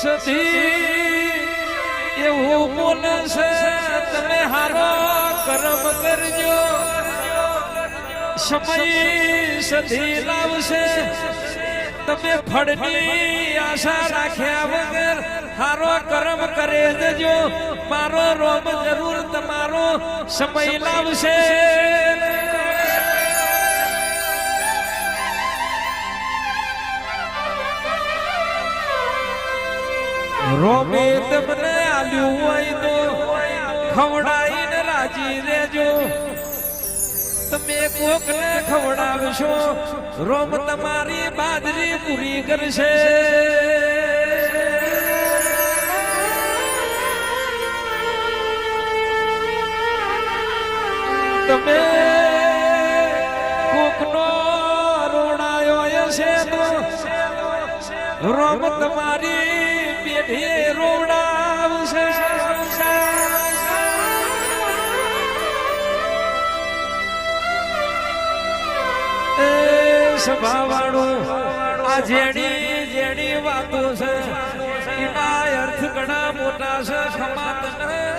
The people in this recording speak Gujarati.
સધી એવું બોલે છે તમે હારો કર્મ કરજો સમય સધી લાવશે તમે ફળની આશા રાખ્યા વગર હારો કર્મ કરે જજો મારો રોમ જરૂર તમારો સમય લાવશે રોમે તમને આલ્યું હોય તો ખવડાઈને રાજી રહેજો તમે કોકને ખવડાવશો રોમ તમારી બાજરી પૂરી કરશે તમે કોકનો રોડાયો હશે તો રોમ તમારી પેઢી રોડાવશે સભાવાળું આ જેડી વાતો છે એના અર્થ ઘણા મોટા છે ખમા તને